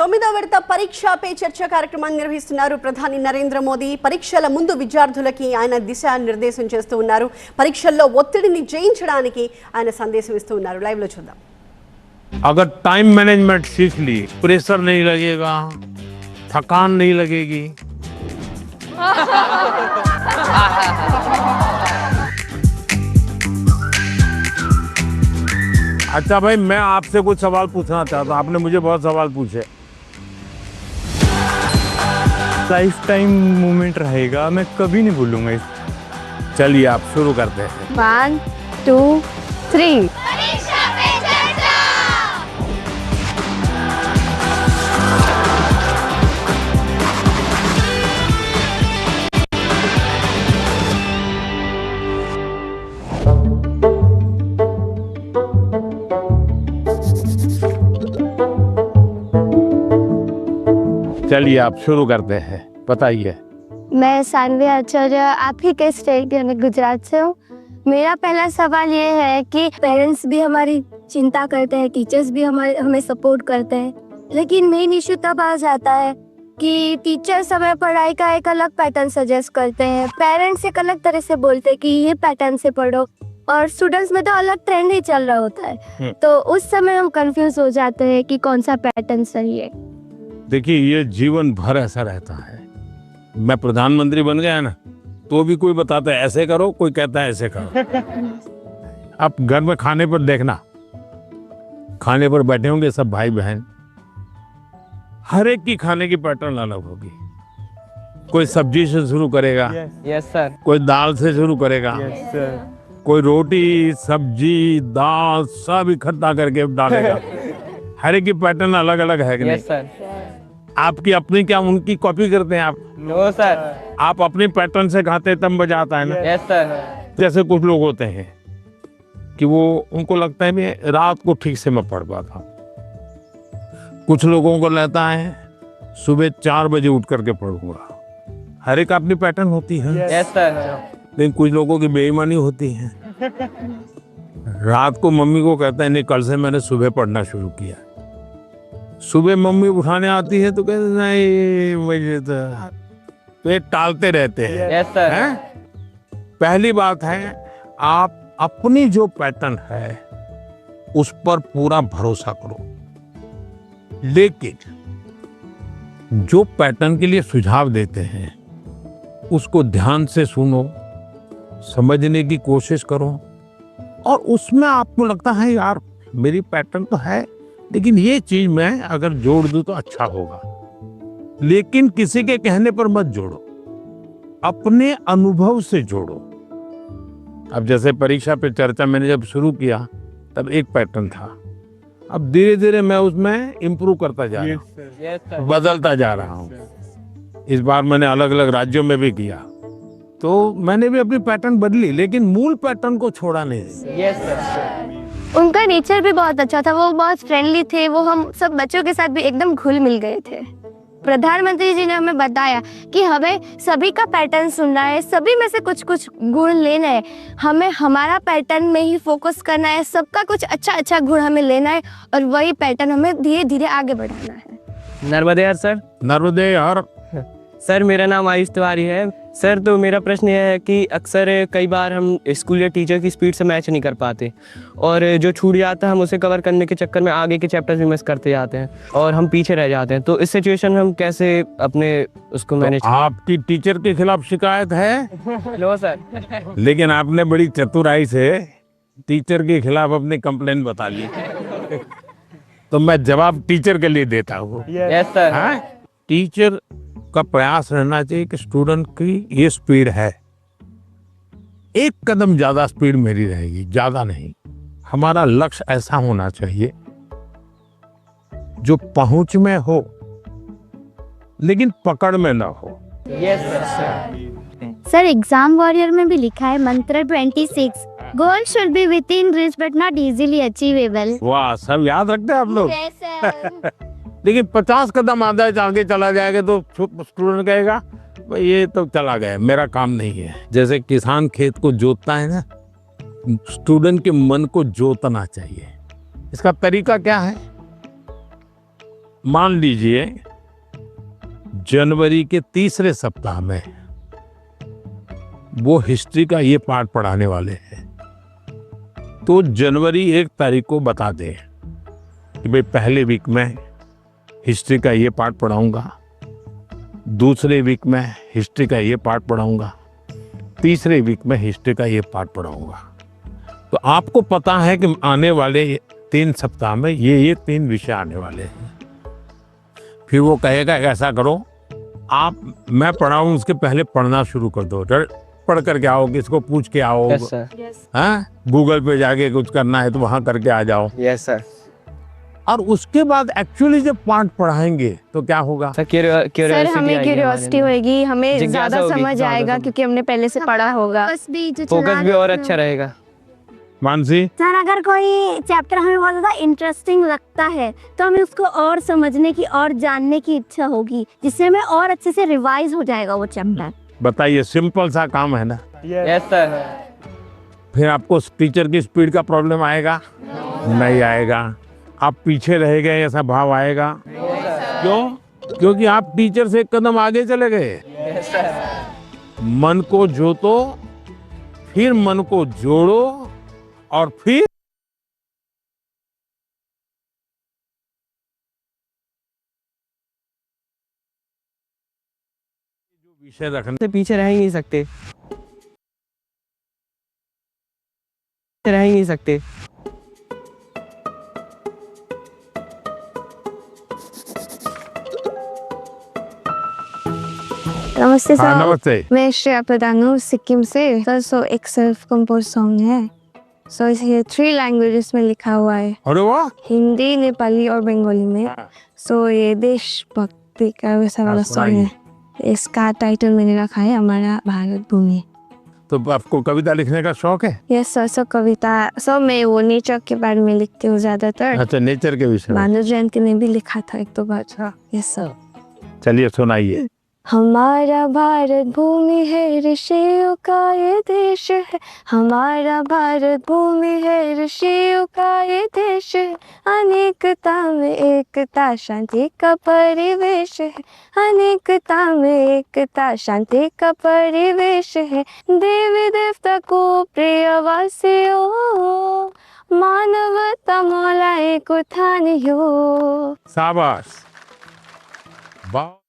9వ విడత పరీక్ష పే చర్చ కార్యక్రమాన్ని నిర్వహిస్తున్నారు ప్రధాని నరేంద్ర మోదీ। పరీక్షల ముందు విద్యార్థులకి ఆయన దిశానిర్దేశం చేస్తూ ఉన్నారు। పరీక్షల్లో ఒత్తిడిని జయించడానికి ఆయన సందేశం ఇస్తూ ఉన్నారు। లైవ్ లో చూద్దాం। अगर टाइम मैनेजमेंट सीख ली, प्रेशर नहीं लगेगा, थकान नहीं लगेगी। अच्छा भाई, मैं आपसे कुछ सवाल पूछना चाहता हूँ। आपने मुझे बहुत सवाल पूछे। लाइफ टाइम मोमेंट रहेगा, मैं कभी नहीं भूलूंगा इस। चलिए आप शुरू करते हैं। 1 2 3। चलिए आप शुरू करते हैं, बताइए। मैं सानवी आचार्य, आप ही के स्टेट यानी गुजरात से हूँ। मेरा पहला सवाल ये है कि पेरेंट्स भी हमारी चिंता करते हैं, टीचर्स भी हमें सपोर्ट करते हैं, लेकिन मेन इशू तब आ जाता है कि टीचर्स हमें पढ़ाई का एक अलग पैटर्न सजेस्ट करते हैं, पेरेंट्स एक अलग तरह से बोलते हैं कि ये पैटर्न से पढ़ो, और स्टूडेंट्स में तो अलग ट्रेंड ही चल रहा होता है। तो उस समय हम कंफ्यूज हो जाते हैं कि कौन सा पैटर्न सही है। देखिए, ये जीवन भर ऐसा रहता है। मैं प्रधानमंत्री बन गया ना, तो भी कोई बताता है ऐसे करो, कोई कहता है ऐसे करो। आप घर में खाने पर देखना, खाने पर बैठे होंगे सब भाई बहन, हर एक की खाने की पैटर्न अलग होगी। कोई सब्जी से शुरू करेगा, यस सर। कोई दाल से शुरू करेगा, यस सर। कोई रोटी सब्जी दाल सब इकट्ठा करके डालेगा। हर एक की पैटर्न अलग अलग है कि नहीं? Yes sir. आपकी अपनी क्या उनकी कॉपी करते हैं आप? No sir. आप अपने पैटर्न से खाते हैं तब मजा आता है ना। Yes sir. जैसे कुछ लोग होते हैं कि वो उनको लगता है मैं रात को ठीक से मैं पढ़ पाता हूँ। कुछ लोगों को लगता है सुबह 4 बजे उठ करके पढ़ूंगा। हर एक अपनी पैटर्न होती है। Yes sir. लेकिन कुछ लोगों की बेईमानी होती है। रात को मम्मी को कहता है नहीं, कल से मैंने सुबह पढ़ना शुरू किया। सुबह मम्मी उठाने आती है तो कहते नहीं मुझे तो ये टालते रहते हैं। Yes sir. हैं? पहली बात है, आप अपनी जो पैटर्न है उस पर पूरा भरोसा करो, लेकिन जो पैटर्न के लिए सुझाव देते हैं उसको ध्यान से सुनो, समझने की कोशिश करो, और उसमें आपको लगता है यार मेरी पैटर्न तो है, लेकिन ये चीज मैं अगर जोड़ दूं तो अच्छा होगा। लेकिन किसी के कहने पर मत जोड़ो, अपने अनुभव से जोड़ो। अब जैसे परीक्षा पे चर्चा मैंने जब शुरू किया तब एक पैटर्न था, अब धीरे धीरे मैं उसमें इम्प्रूव करता जा रहा हूँ, बदलता जा रहा हूँ। इस बार मैंने अलग अलग राज्यों में भी किया, तो मैंने भी अपनी पैटर्न बदली, लेकिन मूल पैटर्न को छोड़ा नहीं। Yes sir. उनका नेचर भी बहुत अच्छा था, वो बहुत फ्रेंडली थे, वो हम सब बच्चों के साथ भी एकदम घुल मिल गए थे। प्रधानमंत्री जी ने हमें बताया कि हमें सभी का पैटर्न सुनना है, सभी में से कुछ कुछ गुण लेना है, हमें हमारा पैटर्न में ही फोकस करना है, सबका कुछ अच्छा अच्छा गुण हमें लेना है, और वही पैटर्न हमें धीरे धीरे आगे बढ़ाना है। नर्मदे यार सर। नर्मदे यार। सर मेरा नाम आयुष तिवारी है सर। तो मेरा प्रश्न यह है कि अक्सर कई बार हम स्कूल या टीचर की स्पीड से मैच नहीं कर पाते, और जो छूट जाता है हम उसे कवर करने के चक्कर में आगे के चैप्टर्स भी मिस करते जाते हैं और हम पीछे रह जाते हैं। तो इस सिचुएशन में हम कैसे अपने उसको मैनेज? आपकी टीचर के खिलाफ शिकायत है? लो सर। लेकिन आपने बड़ी चतुराई से टीचर के खिलाफ अपनी कंप्लेंट बता ली। तो मैं जवाब टीचर के लिए देता हूँ। Yes sir. हाँ? टीचर का प्रयास रहना चाहिए कि स्टूडेंट की ये स्पीड है, एक कदम ज्यादा स्पीड मेरी रहेगी, ज्यादा नहीं। हमारा लक्ष्य ऐसा होना चाहिए जो पहुंच में हो लेकिन पकड़ में ना हो। Yes sir. Sir exam warrior में भी लिखा है मंत्र 26, goal should be with in reach but not easily achievable. वाह, सब याद रखते हैं आप लोग। लेकिन 50 कदम आगे चला जाएगा तो स्टूडेंट कहेगा भाई ये तो चला गया, मेरा काम नहीं है। जैसे किसान खेत को जोतता है ना, स्टूडेंट के मन को जोतना चाहिए। इसका तरीका क्या है? मान लीजिए जनवरी के तीसरे सप्ताह में वो हिस्ट्री का ये पाठ पढ़ाने वाले हैं, तो जनवरी 1 तारीख को बता दें कि भाई पहले वीक में हिस्ट्री का ये पाठ पढ़ाऊंगा, दूसरे वीक में हिस्ट्री का ये पाठ पढ़ाऊंगा, तीसरे वीक में हिस्ट्री का ये पाठ पढ़ाऊंगा। तो आपको पता है कि आने वाले 3 सप्ताह में ये 3 विषय आने वाले हैं। फिर वो कहेगा ऐसा करो, आप मैं पढ़ाऊं उसके पहले पढ़ना शुरू कर दो, पढ़ करके आओ, किसको पूछ के आओ, यस सर। हाँ गूगल पे जाके कुछ करना है तो वहां करके आ जाओ। Yes sir. और उसके बाद एक्चुअली जब पाठ पढ़ाएंगे तो क्या होगा? सर सर हमें क्यूरियोसिटी होएगी, हमें जिज्ञासा ज्यादा होगी, समझ ज़्यादा आएगा समझ। क्योंकि हमने पहले से पढ़ा होगा। फोकस भी और अच्छा रहेगा। मानसी, सर अगर कोई चैप्टर हमें बहुत ज़्यादा इंटरेस्टिंग लगता है तो हमें उसको और समझने की और जानने की इच्छा होगी, जिससे हमें और अच्छे से रिवाइज हो जाएगा वो चैप्टर। बताइए, सिंपल सा काम है ना। Yes sir. फिर आपको टीचर की स्पीड का प्रॉब्लम आएगा? नहीं आएगा। आप पीछे रह गए ऐसा भाव आएगा? क्यों? क्योंकि आप टीचर से एक कदम आगे चले गए। मन को जोतो, फिर मन को जोड़ो और फिर जो विषय रखने से पीछे रह ही नहीं सकते, रह ही नहीं सकते। नमस्ते हाँ, सर। नमस्ते। मैं श्रेया प्रधान हूँ सिक्किम से। सर सो एक सेल्फ कंपोज सॉन्ग है। सो ये 3 लैंग्वेजेस में लिखा हुआ है, अरे वाह, हिंदी, नेपाली और बंगाली में। सो ये देशभक्ति का वैसा वाला सॉन्ग है। इसका टाइटल मैंने रखा है हमारा भारत भूमि। तो आपको कविता लिखने का शौक है? Yes sir. सो कविता सब मैं वो नेचर के बारे में लिखती हूँ ज्यादातर। अच्छा, नेचर के विषय में। भानु जयंती ने भी लिखा था 1-2 बार। Yes sir. चलिए सुनाइए। हमारा भारत भूमि है, ऋषियों का ये देश है। हमारा भारत भूमि है, ऋषियों का ये देश है। अनेकता में एकता, शांति का परिवेश है। अनेकता में एकता, शांति का परिवेश है। देवी देवता को प्रिय वासियों, मानवता मौला एक उठानियो। शाबाश, वाह।